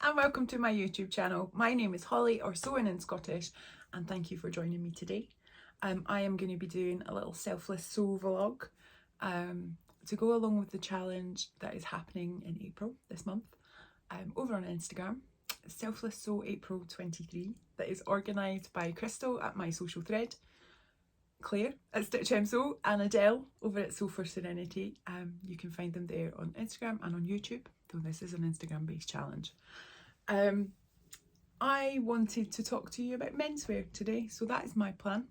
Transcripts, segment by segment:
and welcome to my YouTube channel. My name is Holly, or Sewing in Scottish, and thank you for joining me today. I am going to be doing a little Selfless Sew vlog to go along with the challenge that is happening in April this month over on Instagram. Selfless Sew April 23, that is organised by Crystal at my social thread, Claire at Stitch Sew, and Adele over at Sew for Serenity. You can find them there on Instagram and on YouTube, though this is an Instagram based challenge. I wanted to talk to you about menswear today, so that is my plan.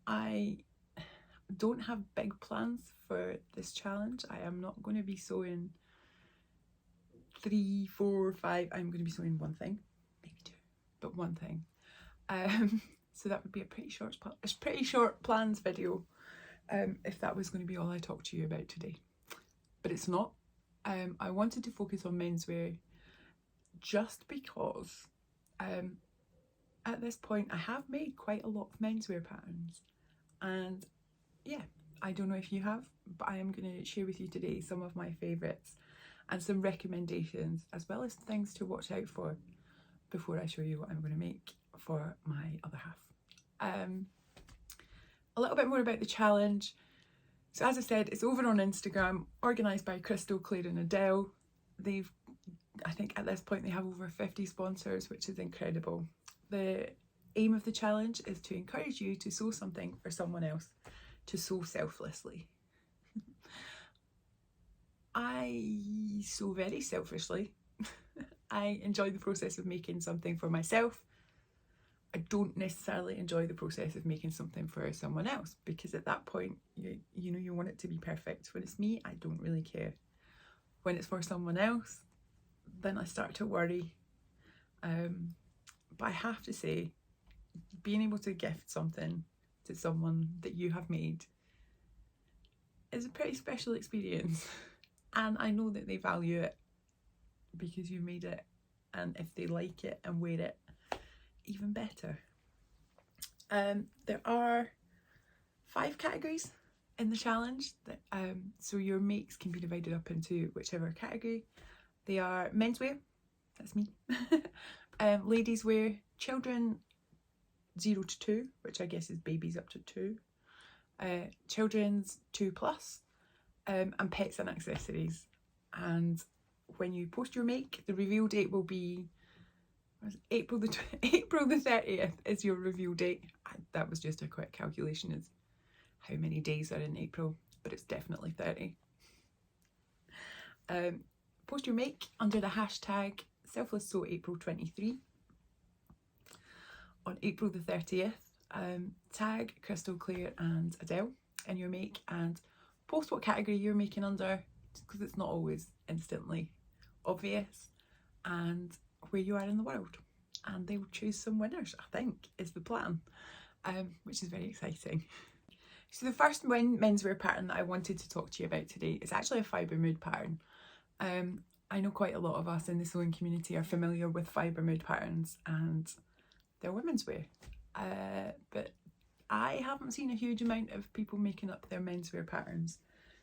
I don't have big plans for this challenge. I am not going to be sewing 3, 4, 5. I'm going to be sewing one thing, maybe 2, but one thing. So that would be a pretty short plans video if that was going to be all I talked to you about today. But it's not. I wanted to focus on menswear just because at this point I have made quite a lot of menswear patterns, and yeah, I don't know if you have, but I am going to share with you today some of my favourites and some recommendations, as well as things to watch out for before I show you what I'm going to make for my other half. A little bit more about the challenge. So as I said, it's over on Instagram, organised by Crystal Claire and Adele. I think at this point they have over 50 sponsors, which is incredible. The aim of the challenge is to encourage you to sew something for someone else, to sew selflessly. I sew very selfishly. I enjoy the process of making something for myself. I don't necessarily enjoy the process of making something for someone else, because at that point you want it to be perfect. When it's me, I don't really care. When it's for someone else, then I start to worry. But I have to say, being able to gift something to someone that you have made is a pretty special experience, and I know that they value it because you made it, and if they like it and wear it, even better. There are 5 categories in the challenge, so your makes can be divided up into whichever category. They are menswear, that's me, ladies wear, children 0 to 2, which I guess is babies up to 2, children's 2+, and pets and accessories. And when you post your make, the reveal date will be April the 30th is your reveal date. That was just a quick calculation as how many days are in April, but it's definitely 30. Post your make under the hashtag SelflessSew April 23. On April the 30th, tag Crystal Claire and Adele in your make and post what category you're making under, because it's not always instantly obvious, and where you are in the world, and they will choose some winners, I think is the plan, which is very exciting. So the first menswear pattern that I wanted to talk to you about today is actually a fibre mood pattern. I know quite a lot of us in the sewing community are familiar with fibre mood patterns, and they're women's wear, but I haven't seen a huge amount of people making up their menswear patterns.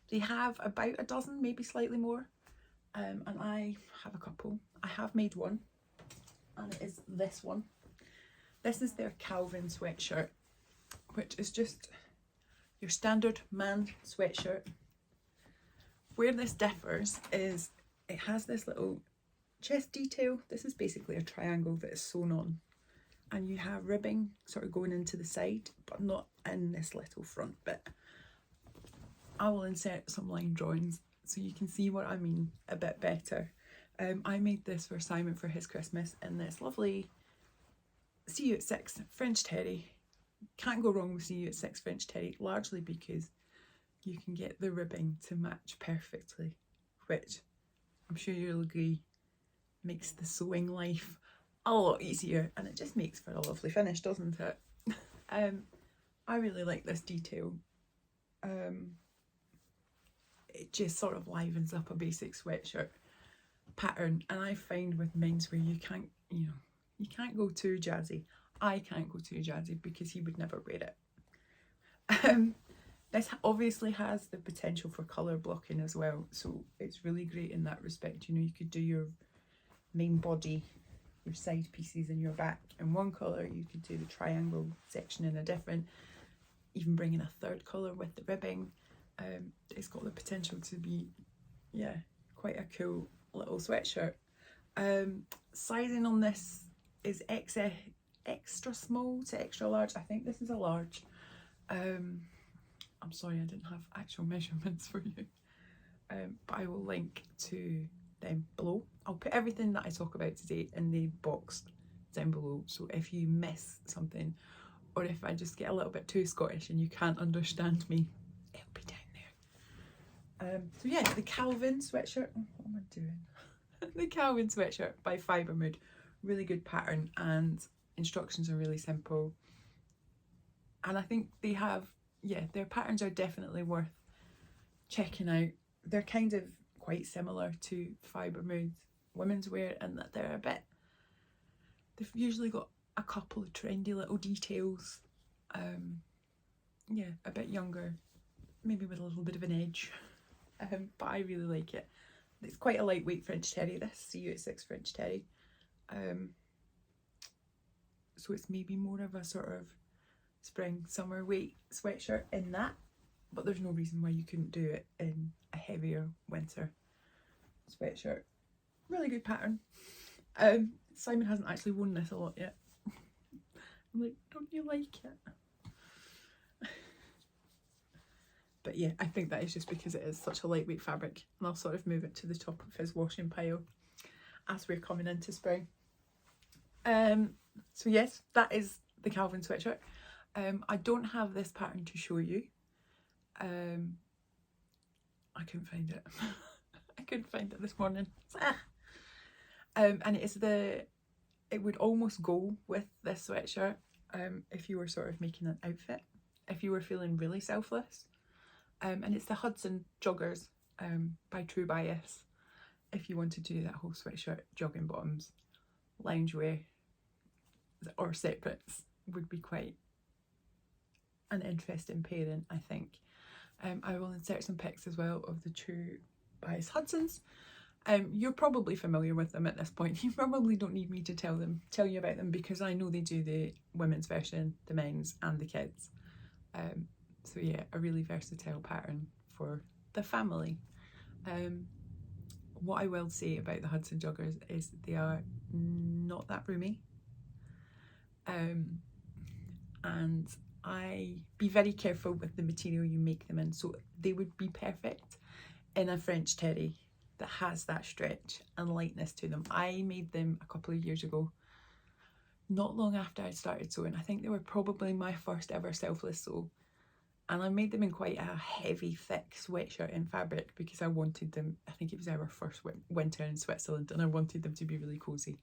They have about a dozen, maybe slightly more, and I have a couple. I have made one, and it is this one. This is their Calvin sweatshirt, which is just your standard man sweatshirt. Where this differs is it has this little chest detail. This is basically a triangle that is sewn on, and you have ribbing sort of going into the side, but not in this little front bit. I will insert some line drawings so you can see what I mean a bit better. I made this for Simon for his Christmas in this lovely See You at 6 French terry. Can't go wrong with See You at 6 French terry, largely because you can get the ribbing to match perfectly, which I'm sure you'll agree makes the sewing life a lot easier, and it just makes for a lovely finish, doesn't it? I really like this detail. It just sort of livens up a basic sweatshirt pattern, and I find with menswear you can't go too jazzy. I can't go too jazzy because he would never wear it. This obviously has the potential for colour blocking as well, so it's really great in that respect. You know, you could do your main body, your side pieces and your back in one colour, you could do the triangle section in a different, even bring in a third colour with the ribbing. It's got the potential to be, yeah, quite a cool little sweatshirt. Sizing on this is extra small to extra large. I think this is a large. I'm sorry I didn't have actual measurements for you, but I will link to them below. I'll put everything that I talk about today in the box down below, so if you miss something, or if I just get a little bit too Scottish and you can't understand me, it'll be down there. So yeah, the Calvin sweatshirt, what am I doing? The Calvin sweatshirt by Fibre Mood, really good pattern, and instructions are really simple, and I think they have, yeah, their patterns are definitely worth checking out. They're kind of quite similar to Fibre Mood women's wear in that they've usually got a couple of trendy little details. Yeah, a bit younger, maybe with a little bit of an edge, but I really like it. It's quite a lightweight French terry, this CU86 French terry, so it's maybe more of a sort of spring summer weight sweatshirt in that, but there's no reason why you couldn't do it in a heavier winter sweatshirt. Really good pattern. Simon hasn't actually worn this a lot yet. I'm like, don't you like it? But yeah, I think that is just because it is such a lightweight fabric, and I'll sort of move it to the top of his washing pile as we're coming into spring. So yes, that is the Calvin sweatshirt. I don't have this pattern to show you. I couldn't find it. I couldn't find it this morning. And it would almost go with this sweatshirt if you were sort of making an outfit, if you were feeling really selfless. And it's the Hudson Joggers by True Bias. If you wanted to do that whole sweatshirt, jogging bottoms, loungewear, or separates, would be quite an interesting pairing, I think. I will insert some pics as well of the True Bias Hudsons. You're probably familiar with them at this point. You probably don't need me to tell you about them, because I know they do the women's version, the men's and the kids. So yeah, a really versatile pattern for the family. What I will say about the Hudson Joggers is they are not that roomy. And be very careful with the material you make them in. So they would be perfect in a French terry that has that stretch and lightness to them. I made them a couple of years ago, not long after I started sewing. I think they were probably my first ever Selfless sew. And I made them in quite a heavy, thick sweatshirt in fabric because I wanted them, I think it was our first winter in Switzerland, and I wanted them to be really cosy.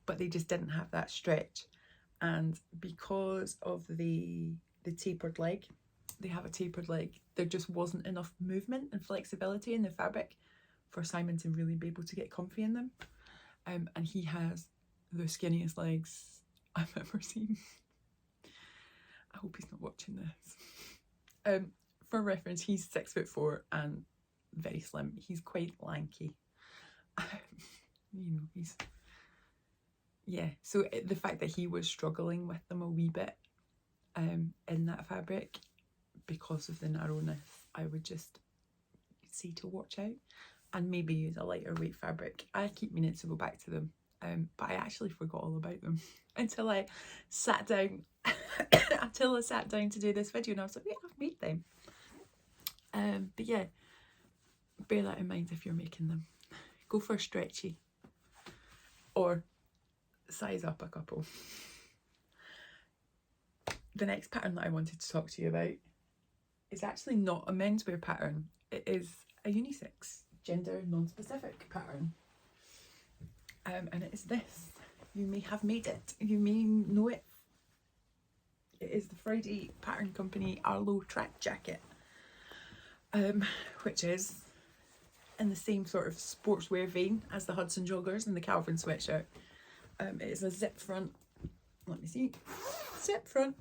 But they just didn't have that stretch. And because of the tapered leg, they have a tapered leg, there just wasn't enough movement and flexibility in the fabric for Simon to really be able to get comfy in them. And he has the skinniest legs I've ever seen. I hope he's not watching this. For reference, he's 6'4" and very slim. He's quite lanky. You know, he's, yeah. So the fact that he was struggling with them a wee bit in that fabric because of the narrowness, I would just say to watch out and maybe use a lighter weight fabric. I keep meaning to go back to them, but I actually forgot all about them until I sat down to do this video, and I was like, yeah, I've made them. But yeah, bear that in mind if you're making them. Go for stretchy or size up a couple. The next pattern that I wanted to talk to you about is actually not a menswear pattern. It is a unisex, gender non-specific pattern. And it is this. You may have made it. You may know it. It is the Freddie Patton Company Arlo Jacket, which is in the same sort of sportswear vein as the Hudson Joggers and the Calvin sweatshirt. It is a zip front. Let me see. Zip front.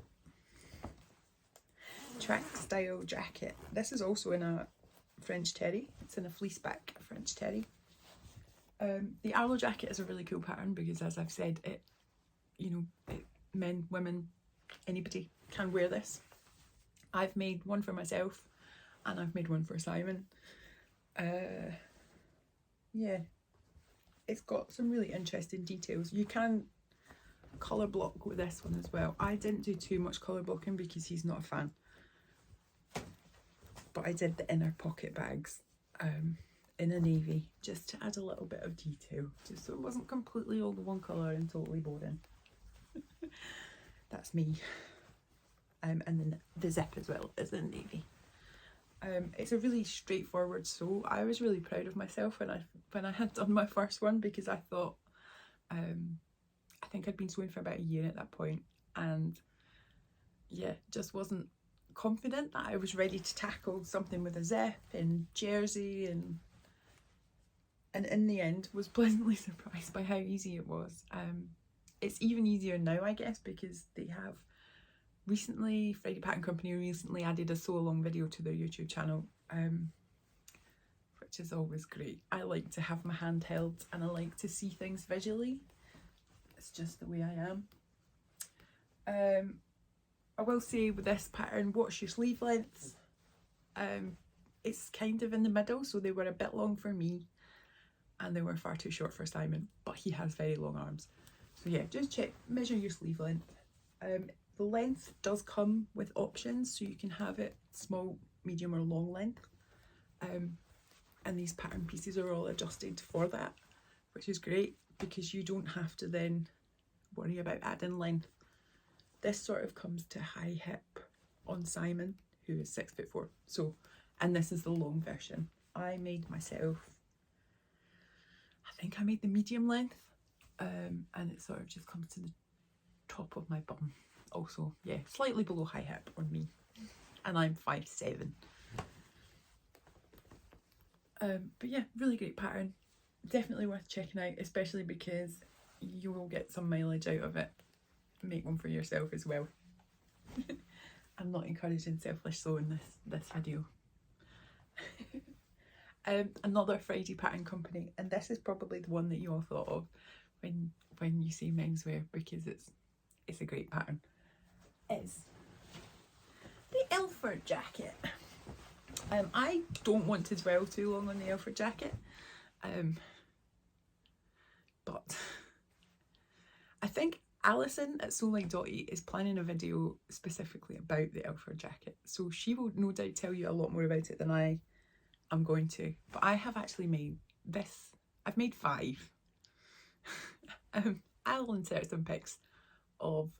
track style jacket. This is also in a French terry. It's in a fleece back French terry. The Arlo jacket is a really cool pattern because, as I've said, it, you know, men, women, anybody can wear this. I've made one for myself and I've made one for Simon. Yeah, it's got some really interesting details. You can colour block with this one as well. I didn't do too much colour blocking because he's not a fan, but I did the inner pocket bags in a navy just to add a little bit of detail, just so it wasn't completely all the one colour and totally boring. That's me. And then the zip as well is in navy. It's a really straightforward sew. I was really proud of myself when I had done my first one, because I thought I think I'd been sewing for about a year at that point, and yeah, just wasn't confident that I was ready to tackle something with a zip and jersey, and in the end was pleasantly surprised by how easy it was. It's even easier now, I guess, because they have recently, Freddie Patton Company recently added a sew along video to their YouTube channel, which is always great. I like to have my hand held and I like to see things visually. It's just the way I am. I will say with this pattern, watch your sleeve lengths. It's kind of in the middle, so they were a bit long for me and they were far too short for Simon, but he has very long arms. So yeah, just check, measure your sleeve length. The length does come with options, so you can have it small, medium or long length. And these pattern pieces are all adjusted for that, which is great because you don't have to then worry about adding length. This sort of comes to high hip on Simon, who is 6'4". So, and this is the long version. I made myself, I think I made the medium length, and it sort of just comes to the top of my bum. Also, yeah, slightly below high hip on me, and I'm 5'7". But yeah, really great pattern, definitely worth checking out, especially because you will get some mileage out of it. Make one for yourself as well. I'm not encouraging selfish sewing this video. Another Freddie Patton Company, and this is probably the one that you all thought of when you see menswear, because it's a great pattern. It's the Ilford Jacket. I don't want to dwell too long on the Ilford Jacket, but I think Alison at Sew-Like-Dotty is planning a video specifically about the Ilford Jacket, so she will no doubt tell you a lot more about it than I am going to. But I have actually made this. I've made 5. I'll insert some pics of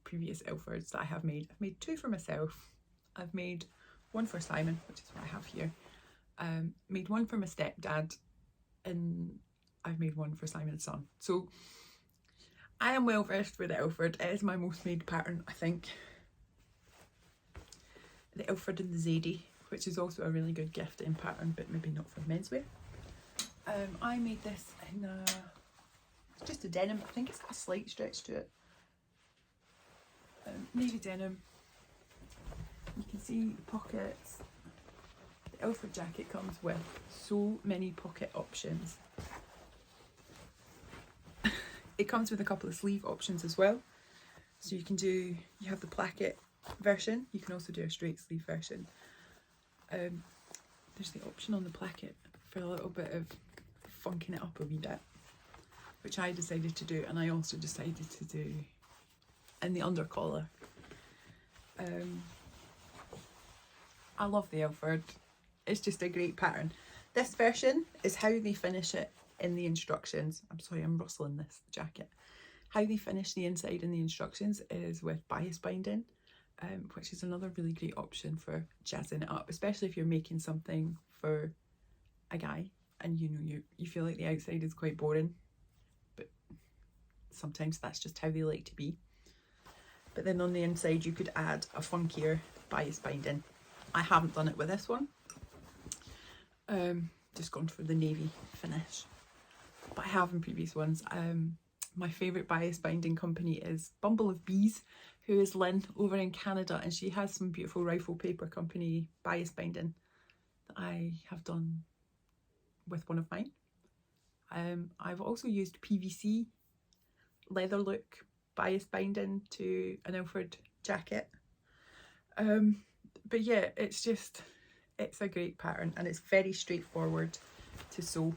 previous Ilfords that I have made. I've made 2 for myself. I've made 1 for Simon, which is what I have here. Made 1 for my stepdad, and I've made 1 for Simon's son. So I am well versed with the Ilford. It is my most made pattern, I think. The Ilford and the Zadie, which is also a really good gifting pattern, but maybe not for menswear. I made this in it's just a denim. I think it's got a slight stretch to it. Navy denim. You can see the pockets. The Ilford Jacket comes with so many pocket options. It comes with a couple of sleeve options as well. So you have the placket version. You can also do a straight sleeve version. There's the option on the placket for a little bit of funking it up a wee bit, which I decided to do, and I also decided to do in the under collar. I love the Ilford. It's just a great pattern. This version is how they finish it in the instructions. I'm sorry, I'm rustling this jacket. How they finish the inside in the instructions is with bias binding, which is another really great option for jazzing it up, especially if you're making something for a guy and you feel like the outside is quite boring, but sometimes that's just how they like to be. But then on the inside you could add a funkier bias binding. I haven't done it with this one, just gone for the navy finish, but I have in previous ones. My favourite bias binding company is Bumble of Bees, who is Lynn over in Canada, and she has some beautiful Rifle Paper Company bias binding that I have done with one of mine. I've also used PVC leather look bias binding to an Ilford jacket. But yeah, it's a great pattern and it's very straightforward to sew.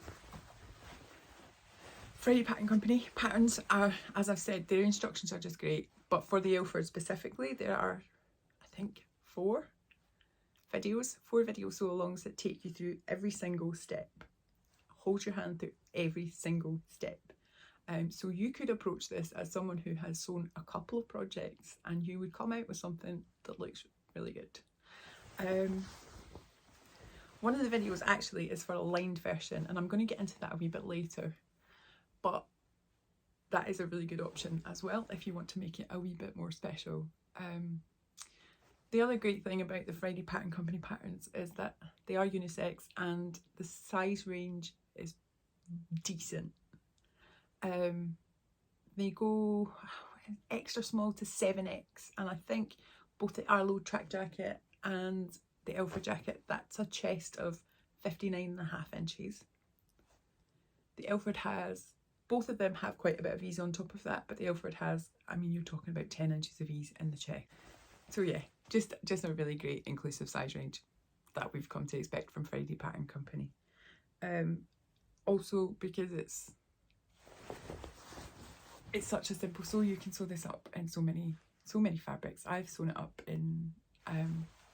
Freddie Patton Company patterns are, as I've said, their instructions are just great. But for the Ilford specifically, there are, I think, 4 videos sew-alongs that take you through every single step. Hold your hand through every single step. So you could approach this as someone who has sewn a couple of projects and you would come out with something that looks really good. One of the videos actually is for a lined version, and I'm going to get into that a wee bit later, but that is a really good option as well if you want to make it a wee bit more special. The other great thing about the Freddie Patton Company patterns is that they are unisex and the size range is decent. They go extra small to 7X, and I think both the Arlo Jacket and the Ilford Jacket, that's a chest of 59.5 inches. The Ilford has, both of them have quite a bit of ease on top of that, but the Ilford has, I mean, you're talking about 10 inches of ease in the chest. So yeah, just a really great inclusive size range that we've come to expect from Freddie Patton Company. Also because it's such a simple sew, you can sew this up in so many fabrics. I've sewn it up in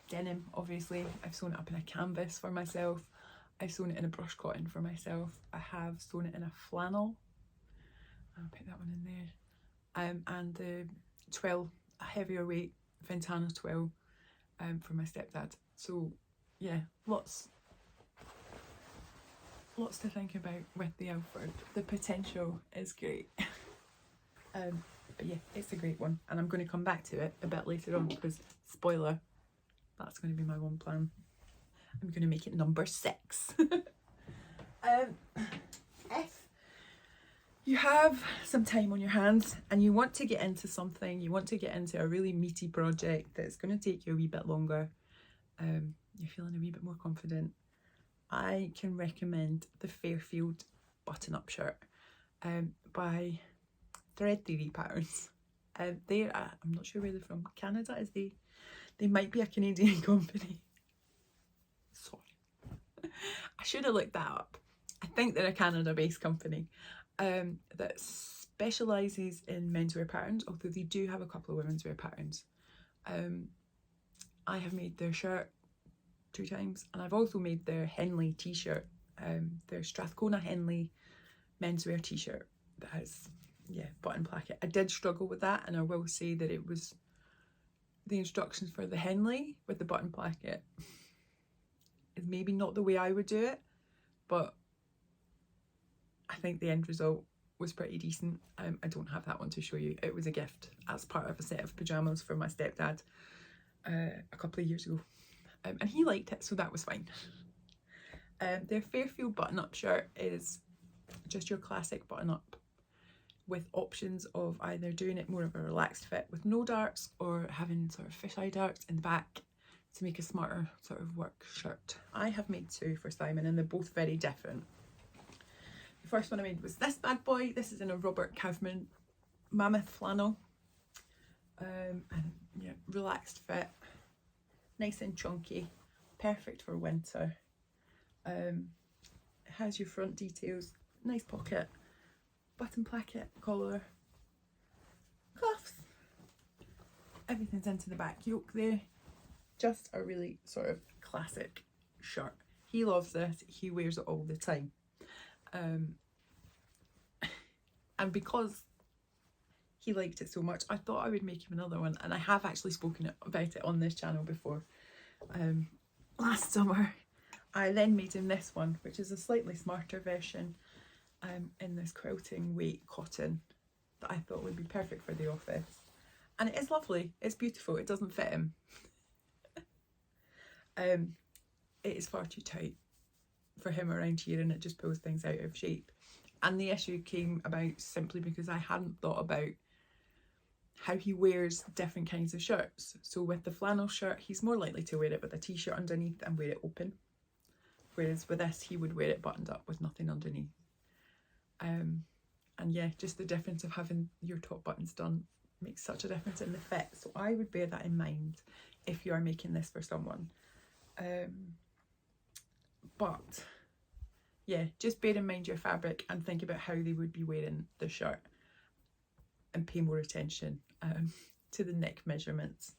denim, obviously. I've sewn it up in a canvas for myself. I've sewn it in a brush cotton for myself. I have sewn it in a flannel. I'll put that one in there. And the twill, a heavier weight Ventana twill for my stepdad. So yeah, lots to think about with the Ilford. The potential is great. But yeah, it's a great one, and I'm going to come back to it a bit later on because, spoiler, that's going to be my one plan. I'm going to make it number 6. If you have some time on your hands and you want to get into something, you want to get into a really meaty project that's going to take you a wee bit longer, you're feeling a wee bit more confident, I can recommend the Fairfield button-up shirt by Thread Theory Patterns. They're, I'm not sure where they're from. Canada, they might be a Canadian company. Sorry. I should have looked that up. I think they're a Canada-based company that specialises in menswear patterns, although they do have a couple of women's wear patterns. I have made their shirt 2 times, and I've also made their Henley t-shirt, their Strathcona Henley menswear t-shirt that has, yeah, button placket. I did struggle with that, and I will say that it was the instructions for the Henley with the button placket is maybe not the way I would do it, but I think the end result was pretty decent. I don't have that one to show you. It was a gift as part of a set of pyjamas for my stepdad a couple of years ago, and he liked it, so that was fine. Their Fairfield button-up shirt is just your classic button-up with options of either doing it more of a relaxed fit with no darts or having sort of fisheye darts in the back to make a smarter sort of work shirt. I have made 2 for Simon and they're both very different. The first one I made was this bad boy. This is in a Robert Kaufman mammoth flannel. And yeah, relaxed fit, nice and chunky, perfect for winter. It has your front details, nice pocket, button placket, collar, cuffs, everything's into the back yoke there. Just a really sort of classic shirt. He loves this, he wears it all the time. And because he liked it so much, I thought I would make him another one, and I have actually spoken about it on this channel before. Last summer I then made him this one, which is a slightly smarter version, in this quilting weight cotton that I thought would be perfect for the office. And it is lovely, it's beautiful, it doesn't fit him. It is far too tight for him around here, and it just pulls things out of shape. And the issue came about simply because I hadn't thought about how he wears different kinds of shirts. So with the flannel shirt, he's more likely to wear it with a t-shirt underneath and wear it open. Whereas with this, he would wear it buttoned up with nothing underneath. And yeah, just the difference of having your top buttons done makes such a difference in the fit. So I would bear that in mind if you are making this for someone. But yeah, just bear in mind your fabric and think about how they would be wearing the shirt, and pay more attention to the neck measurements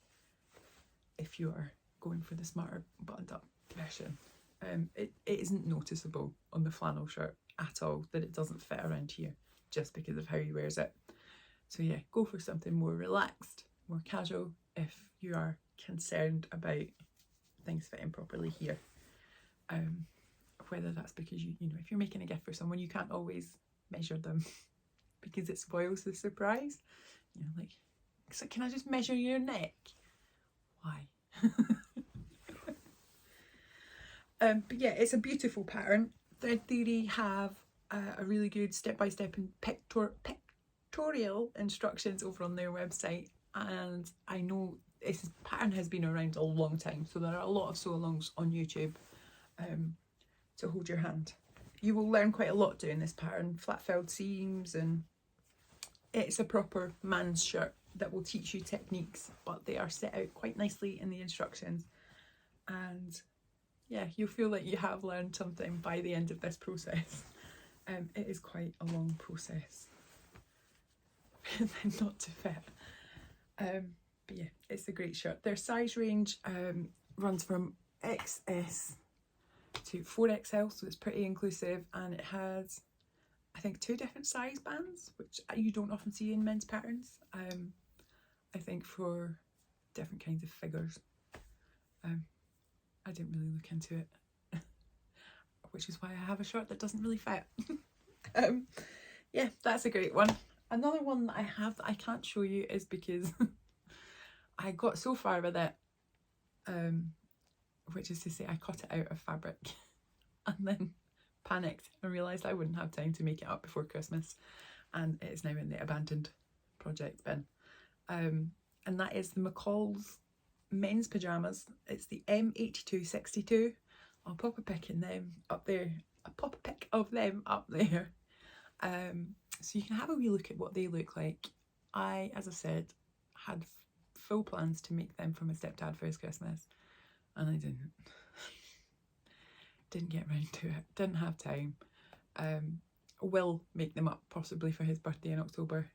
if you are going for the smarter buttoned up version. It isn't noticeable on the flannel shirt at all that it doesn't fit around here, just because of how he wears it. So yeah, go for something more relaxed, more casual if you are concerned about things fitting properly here. Whether that's because you know, if you're making a gift for someone, you can't always measure them because it spoils the surprise. You know, like, so can I just measure your neck? Why? But yeah, it's a beautiful pattern. Thread Theory have a really good step-by-step and pictorial instructions over on their website, and I know this pattern has been around a long time, so there are a lot of sew-alongs on YouTube to hold your hand. You will learn quite a lot doing this pattern, flat-filled seams, and it's a proper man's shirt that will teach you techniques, but they are set out quite nicely in the instructions. And yeah, you'll feel like you have learned something by the end of this process. It is quite a long process not to fit. But yeah, it's a great shirt. Their size range runs from XS to 4XL, so it's pretty inclusive, and it has, I think, 2 different size bands, which you don't often see in men's patterns. I think for different kinds of figures. I didn't really look into it, which is why I have a shirt that doesn't really fit. Yeah, that's a great one. Another one that I have that I can't show you is because I got so far with it, which is to say I cut it out of fabric and then panicked and realised I wouldn't have time to make it up before Christmas, and it is now in the abandoned project bin. And that is the McCalls men's pajamas. It's the M8262. I'll pop a pic in them up there. I'll pop a pic of them up there, so you can have a wee look at what they look like. I, as I said, had full plans to make them for my stepdad for his Christmas, and I didn't get around to it. Didn't have time. Will make them up possibly for his birthday in October.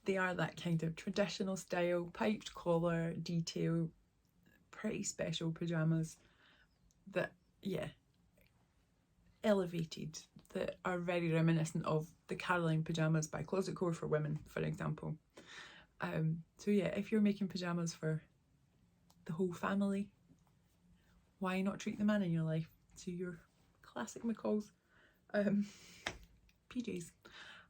They are that kind of traditional style, piped collar, detail, pretty special pyjamas that, yeah, elevated, that are very reminiscent of the Caroline pyjamas by Closet Core for women, for example. So yeah, if you're making pyjamas for the whole family, why not treat the man in your life to your classic McCalls PJs?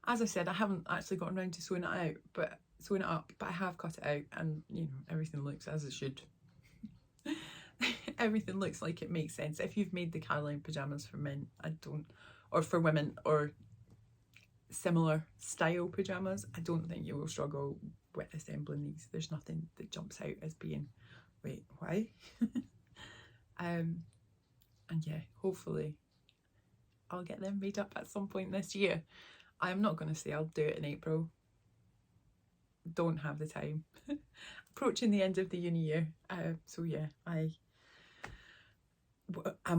As I said, I haven't actually gotten around to sewing it up, but I have cut it out, and you know, everything looks as it should. Everything looks like it makes sense. If you've made the Caroline pyjamas for men, or for women, or similar style pyjamas, I don't think you will struggle with assembling these. There's nothing that jumps out as being, wait, why? And yeah, hopefully I'll get them made up at some point this year. I'm not going to say I'll do it in April. Don't have the time. Approaching the end of the uni year. So yeah, I'm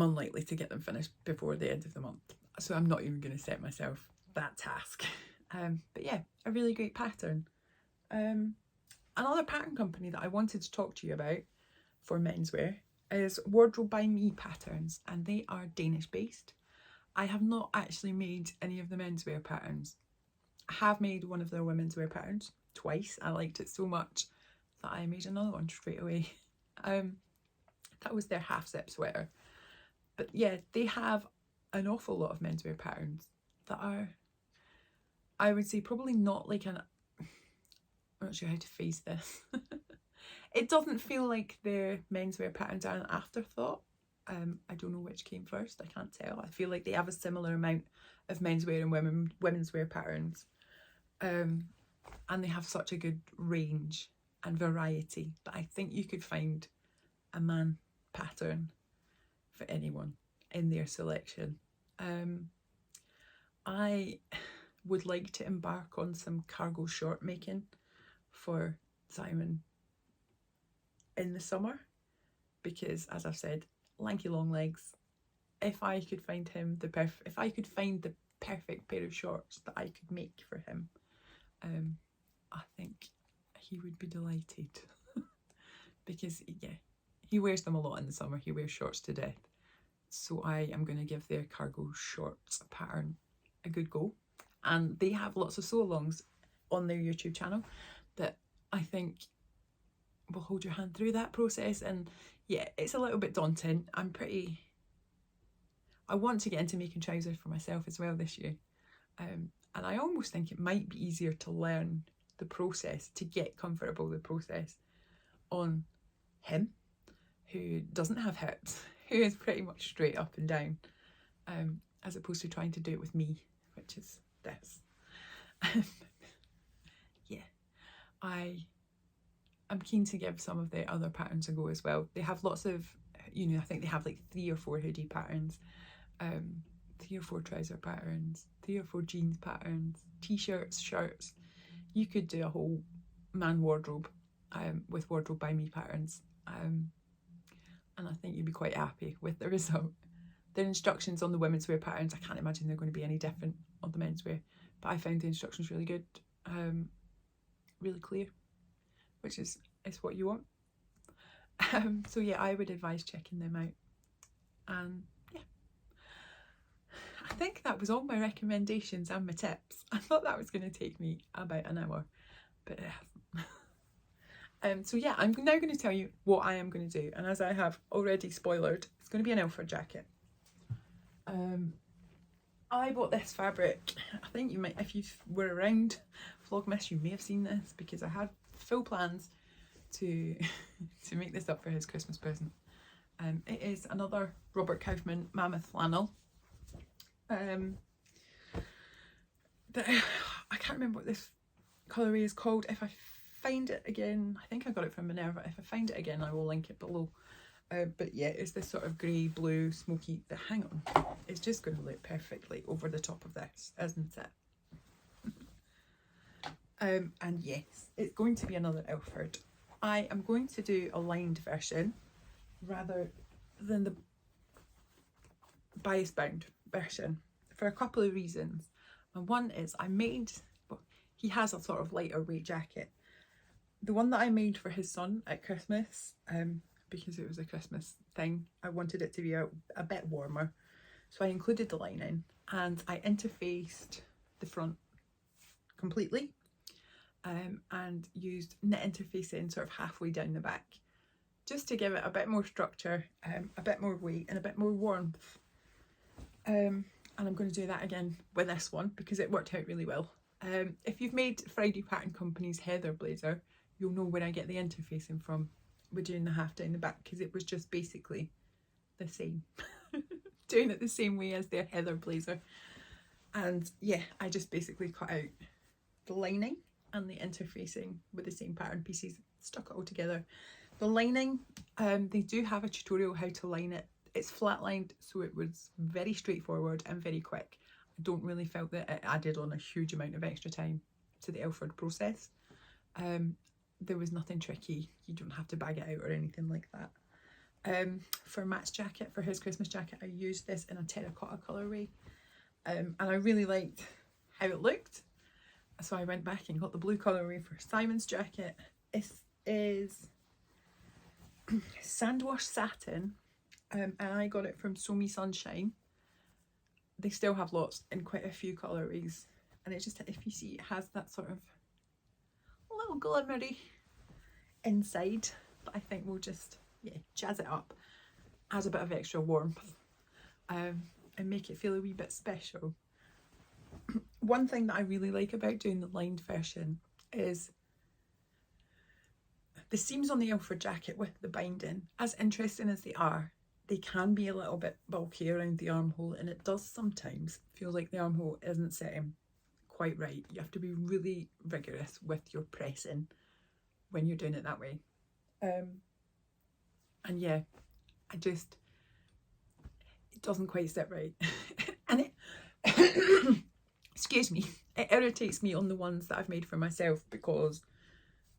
unlikely to get them finished before the end of the month. So I'm not even going to set myself that task. But yeah, a really great pattern. Another pattern company that I wanted to talk to you about for menswear is Wardrobe by Me Patterns, and they are Danish based. I have not actually made any of the menswear patterns. I have made one of their women's wear patterns twice. I liked it so much that I made another one straight away. That was their half zip sweater. But yeah, they have an awful lot of menswear patterns that are, I would say, probably not like I'm not sure how to phrase this. It doesn't feel like their menswear patterns are an afterthought. I don't know which came first, I can't tell. I feel like they have a similar amount of menswear and women's wear patterns. and they have such a good range and variety that I think you could find a man pattern for anyone in their selection. I would like to embark on some cargo short making for Simon in the summer, because as I've said, lanky long legs. If I could find him the perfect pair of shorts that I could make for him, I think he would be delighted. Because yeah, he wears them a lot in the summer. He wears shorts to death. So I am going to give their cargo shorts pattern a good go. And they have lots of sew-alongs on their YouTube channel that I think will hold your hand through that process. And yeah, it's a little bit daunting. I want to get into making trousers for myself as well this year. And I almost think it might be easier to learn the process, to get comfortable with the process on him, who doesn't have hips, who is pretty much straight up and down, as opposed to trying to do it with me, which is this. Yeah, I'm keen to give some of the other patterns a go as well. They have lots of, I think they have like 3 or 4 hoodie patterns, 3 or 4 trouser patterns, 3 or 4 jeans patterns, t-shirts, shirts. You could do a whole man wardrobe with Wardrobe by Me patterns, and I think you'd be quite happy with the result. Their instructions on the women's wear patterns, I can't imagine they're going to be any different on the menswear, but I found the instructions really good, really clear, which is what you want. So yeah, I would advise checking them out. And yeah, I think that was all my recommendations and my tips. I thought that was going to take me about an hour, but it hasn't. So yeah, I'm now going to tell you what I am going to do, and as I have already spoiled, it's going to be an Ilford jacket. I bought this fabric, I think you might, if you were around Vlogmas, you may have seen this, because I had full plans to to make this up for his Christmas present. It is another Robert Kaufman Mammoth flannel. I can't remember what this colourway is called. If I find it again, I think I got it from Minerva. If I find it again, I will link it below. But yeah, it's this sort of grey, blue, smoky, hang on, it's just going to look perfectly over the top of this, isn't it? And yes, it's going to be another Ilford. I am going to do a lined version rather than the bias bound version for a couple of reasons. And one is he has a sort of lighter weight jacket. The one that I made for his son at Christmas, because it was a Christmas thing, I wanted it to be a bit warmer, so I included the lining and I interfaced the front completely, and used knit interfacing sort of halfway down the back, just to give it a bit more structure, a bit more weight and a bit more warmth. And I'm going to do that again with this one because it worked out really well. If you've made Freddie Patton Company's Heather blazer, you'll know where I get the interfacing from. We're doing the half down the back because it was just basically the same. Doing it the same way as their Heather blazer. And yeah, I just basically cut out the lining and the interfacing with the same pattern pieces, stuck it all together. The lining, they do have a tutorial how to line it. It's flat lined, so it was very straightforward and very quick. I don't really felt that it added on a huge amount of extra time to the Ilford process. There was nothing tricky. You don't have to bag it out or anything like that. For Matt's jacket, for his Christmas jacket, I used this in a terracotta colourway, and I really liked how it looked. So I went back and got the blue colourway for Simon's jacket. It is sandwash satin, and I got it from Sew Me Sunshine. They still have lots in quite a few colourways, and it just, if you see, it has that sort of little glimmery inside that I think will just, yeah, jazz it up, add a bit of extra warmth, and make it feel a wee bit special. One thing that I really like about doing the lined version is the seams on the Ilford jacket with the binding, as interesting as they are, they can be a little bit bulky around the armhole, and it does sometimes feel like the armhole isn't sitting quite right. You have to be really rigorous with your pressing when you're doing it that way. And yeah, it doesn't quite sit right. And it, excuse me, it irritates me on the ones that I've made for myself because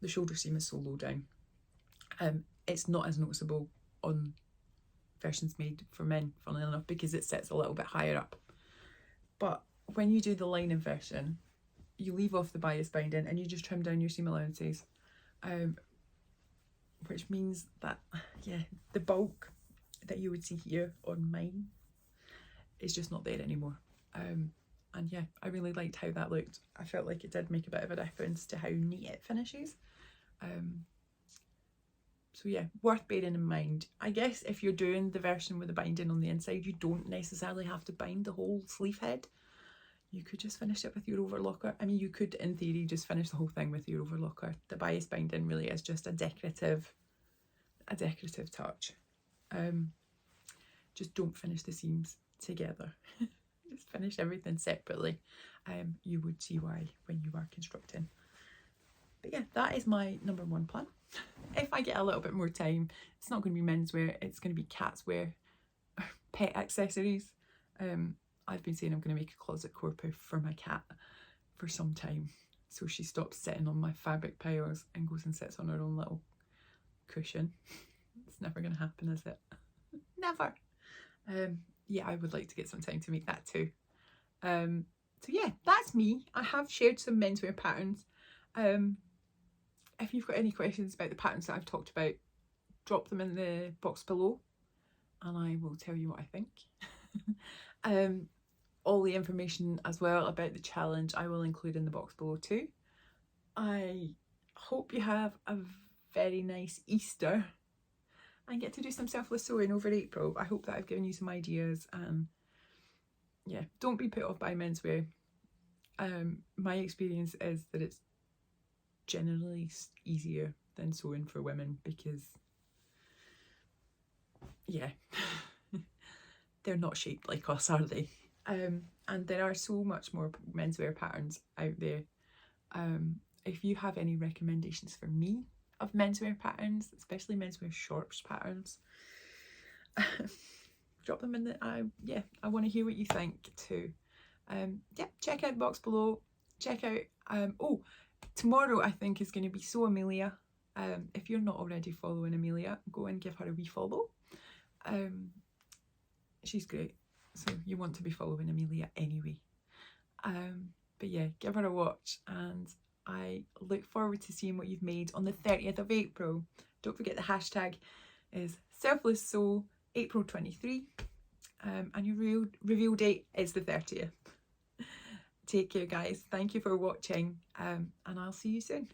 the shoulder seam is so low down. It's not as noticeable on versions made for men, funnily enough, because it sits a little bit higher up. But when you do the lining version, you leave off the bias binding and you just trim down your seam allowances, which means that, yeah, the bulk that you would see here on mine is just not there anymore. And yeah, I really liked how that looked. I felt like it did make a bit of a difference to how neat it finishes. So yeah, worth bearing in mind. I guess if you're doing the version with the binding on the inside, you don't necessarily have to bind the whole sleeve head. You could just finish it with your overlocker. I mean, you could, in theory, just finish the whole thing with your overlocker. The bias binding really is just a decorative touch. Just don't finish the seams together. Just finish everything separately. You would see why when you are constructing. But yeah, that is my number one plan. If I get a little bit more time, it's not going to be menswear, it's going to be catswear, pet accessories. I've been saying I'm going to make a closet corpo for my cat for some time, so she stops sitting on my fabric piles and goes and sits on her own little cushion. It's never going to happen, is it? Never. Yeah, I would like to get some time to make that too. So yeah, that's me. I have shared some menswear patterns. If you've got any questions about the patterns that I've talked about, drop them in the box below and I will tell you what I think. All the information as well about the challenge I will include in the box below too. I hope you have a very nice Easter and get to do some selfless sewing over April. I hope that I've given you some ideas, and yeah, don't be put off by menswear. My experience is that it's generally easier than sewing for women because, yeah, they're not shaped like us, are they? And there are so much more menswear patterns out there. If you have any recommendations for me of menswear patterns, especially menswear shorts patterns, drop them in the, I want to hear what you think too. Yeah, check out the box below. Check out, oh, tomorrow I think is going to be So Amelia. If you're not already following Amelia, go and give her a wee follow. She's great, so you want to be following Amelia anyway. But yeah, give her a watch, and I look forward to seeing what you've made on the 30th of April. Don't forget the hashtag is SelflessSew April 23, and your reveal date is the 30th. Take care, guys. Thank you for watching, and I'll see you soon.